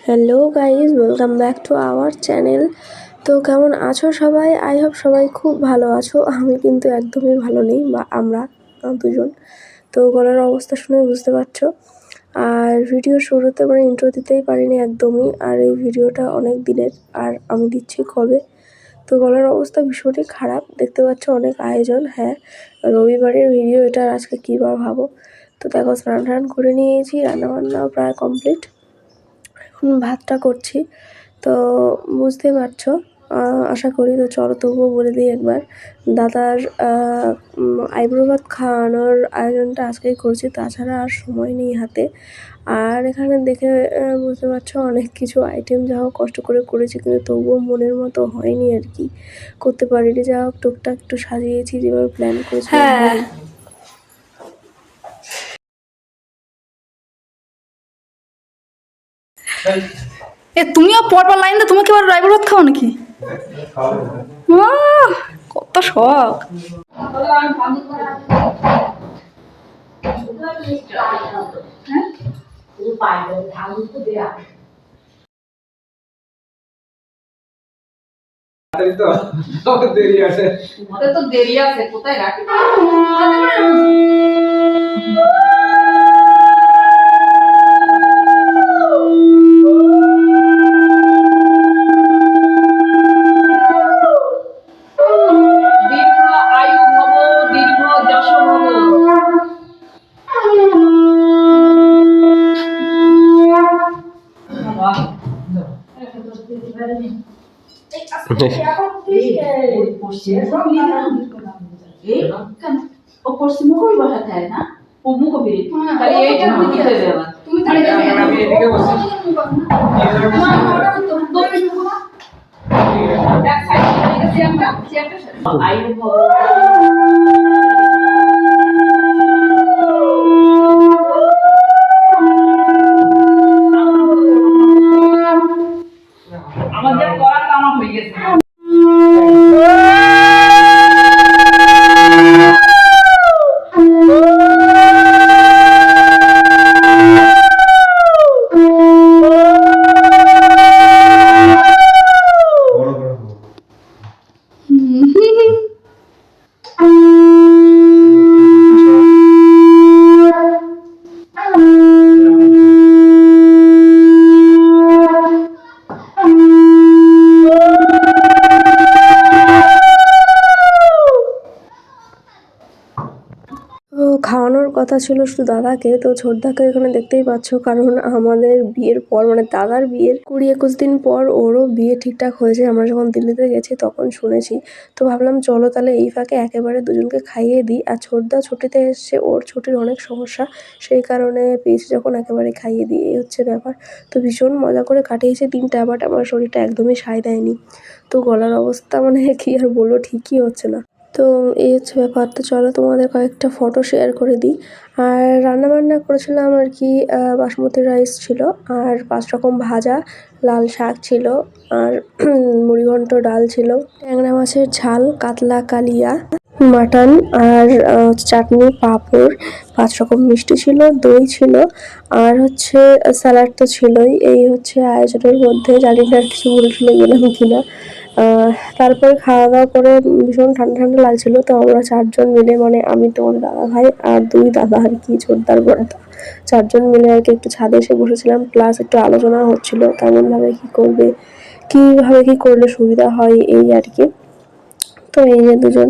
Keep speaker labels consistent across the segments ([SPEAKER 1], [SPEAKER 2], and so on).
[SPEAKER 1] Hello guys, welcome back to our channel. তো কেমন আছো সবাই? আই হোপ সবাই খুব ভালো আছো। আমি কিন্তু একদমই ভালো নেই, বা আমরা দুজন। তো গলার অবস্থা শুনে বুঝতে পারছো। আর ভিডিও শুরুতে ইন্ট্রো দিতেই পারিনি একদমই। আর এই ভিডিওটা অনেক দিনের, আর আমি দিচ্ছি কবে। তো গলার অবস্থা ভীষণই খারাপ, দেখতে পাচ্ছ অনেক আয়োজন। হ্যাঁ, রবিবারের ভিডিও এটা, আজকে কী বার ভাবো। তো দেখো, স্নান করে নিয়েছি, রান্নাবান্নাও প্রায় কমপ্লিট। এখন ভাতটা করছি, তো বুঝতে পারছো। আশা করি। তো চলো তবুও বলে দিই একবার, দাদার আইব্রো ভাত খাওয়ানোর আয়োজনটা আজকেই করছি, তাছাড়া আর সময় নেই হাতে। আর এখানে দেখে বুঝতে পারছো অনেক কিছু আইটেম, যা হোক কষ্ট করে করেছি, কিন্তু তবুও মনের মতো হয়নি আর কি, করতে পারিনি। যা হোক টুকটাক একটু সাজিয়েছি যেভাবে প্ল্যান করেছিলাম।
[SPEAKER 2] তুমিও পরপর লাইন দে, তোমাকে আবার ড্রাইভার ভাত খাও নাকি? কত শখ।
[SPEAKER 3] দেরি আছে, তো দেরি আছে, কোথায় রাখি? আমাদের করা কামা হয়ে গেছে।
[SPEAKER 1] খাওয়ানোর কথা ছিল শুধু দাদাকে, তো ছোটদাকে এখানে দেখতেই পাচ্ছ, কারণ আমাদের বিয়ের পর দাদার বিয়ের 20-21 দিন পর ওরও বিয়ে ঠিকঠাক হয়েছে। আমরা যখন দিল্লিতে গেছি তখন শুনেছি। তো ভাবলাম চলো তাহলে এই ফাঁকে একেবারে দুজনকে খাইয়ে দিই। আর ছোটদা ছুটিতে এসছে, ওর ছুটির অনেক সমস্যা, সেই কারণে পেয়েছি যখন একেবারে খাইয়ে দিই, এই হচ্ছে ব্যাপার। তো ভীষণ মজা করে কাটিয়েছে দিনটা, বাট আমার শরীরটা একদমই সায় দেয়নি। তো গলার অবস্থা কি আর বলবো, ঠিকই হচ্ছে না। তো এই হচ্ছে ব্যাপার। তো চলো তোমাদের কয়েকটা ফটো শেয়ার করে দিই। আর রান্নাবান্না করেছিলাম আর কি, বাসমতি রাইস ছিল, আর 5 রকম ভাজা, লাল শাক ছিল, আর মুড়িঘণ্ট ডাল ছিল, ট্যাংরা মাছের ঝাল, কাতলা কালিয়া, মাটন, আর চাটনি, পাঁপড়, 5 রকম মিষ্টি ছিল, দই ছিল, আর হচ্ছে স্যালাড তো ছিলই। এই হচ্ছে আয়োজনের মধ্যে। জানি না আর কিছু ভুলে গেলাম কিনা। তারপরে খাওয়া দাওয়া করে ভীষণ ঠান্ডা ঠান্ডা লাগছিল। তো আমরা 4 জন মিলে, আমি, তোমার দাদা ভাই আর 2 দাদা আর কি, ছোটদার বড়দা, 4 জন মিলে আর কি একটু ছাদে এসে বসেছিলাম। প্লাস একটু আলোচনা হচ্ছিল কেমনভাবে কি করবে, কিভাবে কি করলে সুবিধা হয়, এই আর কি। তো এই যে দুজন,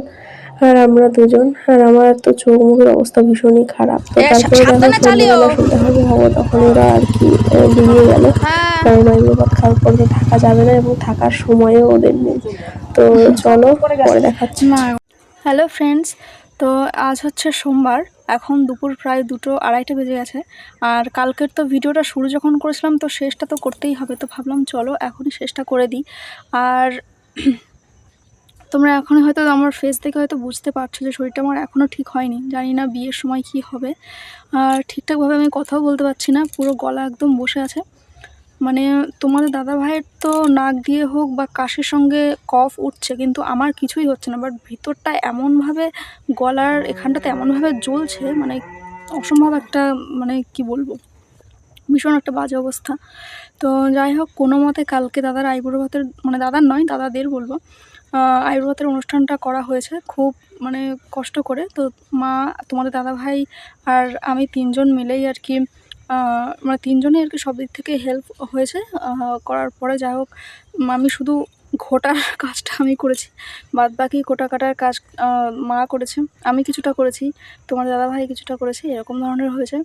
[SPEAKER 1] আর আমরা দুজন, আর আমার তো চোখ মুখের অবস্থা ভীষণই খারাপ। তো তারপরে দেখো সন্ধ্যেবেলা সন্ধ্যাভাবে হবো, তখন ওরা আর কি বেরিয়ে গেল, কারণ আইব্রো খাওয়ার পর তো থাকা যাবে না, এবং থাকার সময়ও ওদের নেই। তো চলো পরে দেখাচ্ছি।
[SPEAKER 2] হ্যালো ফ্রেন্ডস, তো আজ হচ্ছে সোমবার, এখন দুপুর প্রায় 2-2:30 বেজে গেছে। আর কালকের তো ভিডিওটা শুরু যখন করেছিলাম, তো শেষটা তো করতেই হবে, তো ভাবলাম চলো এখনই শেষটা করে দিই। আর তোমরা এখনই হয়তো আমার ফেস দেখে হয়তো বুঝতে পারছো যে শরীরটা আমার এখনও ঠিক হয়নি, জানি না বিয়ের সময় কি হবে। আর ঠিকঠাকভাবে আমি কথাও বলতে পারছি না, পুরো গলা একদম বসে আছে। তোমাদের দাদা ভাইয়ের তো নাক দিয়ে হোক বা কাশির সঙ্গে কফ উঠছে, কিন্তু আমার কিছুই হচ্ছে না। বাট ভিতরটা এমনভাবে, গলার এখানটাতে এমনভাবে জ্বলছে, অসম্ভব একটা, কি বলবো, ভীষণ একটা বাজে অবস্থা। তো যাই হোক, কোনো মতে কালকে দাদার আইবুড়ো ভাতের, মানে দাদার নয় দাদাদের বলবো, আইবুড়ো ভাতের অনুষ্ঠানটা করা হয়েছে খুব মানে কষ্ট করে। তো মা, তোমাদের দাদাভাই আর আমি 3 জন মিলেই আর কি, মানে 3 জনেই আর কি সব দিক থেকে হেল্প হয়েছে করার পরে। যাই হোক, আমি শুধু ঘোটার কাজটা আমি করেছি, বাদ বাকি কোটা কাটার কাজ মা করেছে, আমি কিছুটা করেছি, তোমার দাদাভাই কিছুটা করেছে, এরকম ধরনের হয়েছে।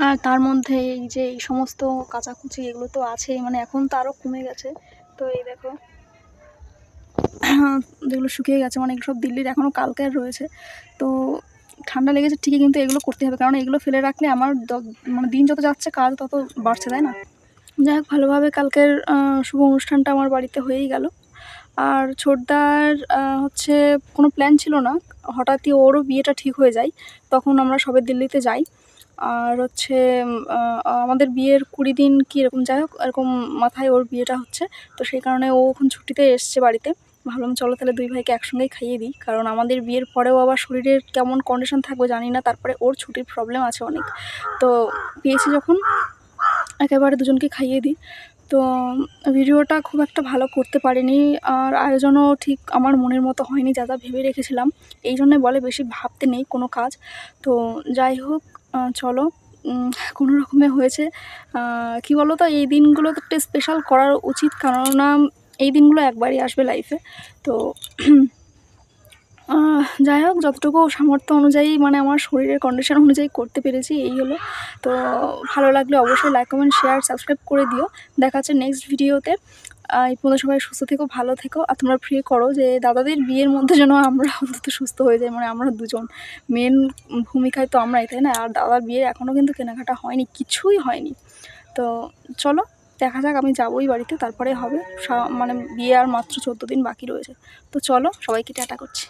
[SPEAKER 2] আর তার মধ্যে এই যে এই সমস্ত কাচাকুচি এগুলো তো আছেই, মানে এখন তো আরও কমে গেছে। তো এই দেখো যেগুলো শুকিয়ে গেছে, মানে এগুলো সব দিল্লির এখনও কালকের রয়েছে। তো ঠান্ডা লেগেছে ঠিকই, কিন্তু এগুলো করতে হবে, কারণ এগুলো ফেলে রাখলে আমার মানে দিন যত যাচ্ছে কাজ তত বাড়ছে, তাই না? যাই হোক, ভালোভাবে কালকের শুভ অনুষ্ঠানটা আমার বাড়িতে হয়েই গেল। আর ছোটদার হচ্ছে কোনো প্ল্যান ছিল না, হঠাৎই ওরও বিয়েটা ঠিক হয়ে যায়, তখন আমরা সবে দিল্লিতে যাই। আর হচ্ছে আমাদের বিয়ের 20 দিন কি এরকম, যাই হোক এরকম মাথায় ওর বিয়েটা হচ্ছে। তো সেই কারণে ও এখন ছুটিতে এসছে বাড়িতে। ভাবলাম চলো তাহলে 2 ভাইকে একসঙ্গেই খাইয়ে দিই, কারণ আমাদের বিয়ের পরেও আবার শরীরের কেমন কন্ডিশন থাকবে জানি না, তারপরে ওর ছুটির প্রবলেম আছে অনেক। তো পেয়েছি যখন একেবারে দুজনকে খাইয়ে দিই। তো ভিডিওটা খুব একটা ভালো করতে পারিনি, আর আয়োজনও ঠিক আমার মনের মতো হয়নি যা যা ভেবে রেখেছিলাম। এই জন্যে বলে বেশি ভাবতে নেই কোনো কাজ। তো যাই হোক, চলো কোনো রকমে হয়েছে। কী বলো তো, এই দিনগুলো তো একটা স্পেশাল করার উচিত, কেননা এই দিনগুলো একবারই আসবে লাইফে। তো যাই হোক, যতটুকু সামর্থ্য অনুযায়ী, মানে আমার শরীরের কন্ডিশন অনুযায়ী করতে পেরেছি, এই হলো। তো ভালো লাগলে অবশ্যই লাইক, কমেন্ট, শেয়ার, সাবস্ক্রাইব করে দিও। দেখা হচ্ছে নেক্সট ভিডিওতে। এই পর্যন্ত সবাই সুস্থ থেকো, ভালো থেকো। আর তোমরা প্রে করো যে দাদাদের বিয়ের মধ্যে যেন আমরা অন্তত সুস্থ হয়ে যাই, মানে আমরা দুজন মেন ভূমিকায় তো আমরাই, তাই না? আর দাদার বিয়ের এখনও কিন্তু কেনাকাটা হয়নি, কিছুই হয়নি। তো চলো দেখা যাক, আমি যাবোই বাড়িতে, তারপরে হবে। মানে বিয়ে আর মাত্র 14 দিন বাকি রয়েছে। তো চলো, সবাইকে টাটা করছি।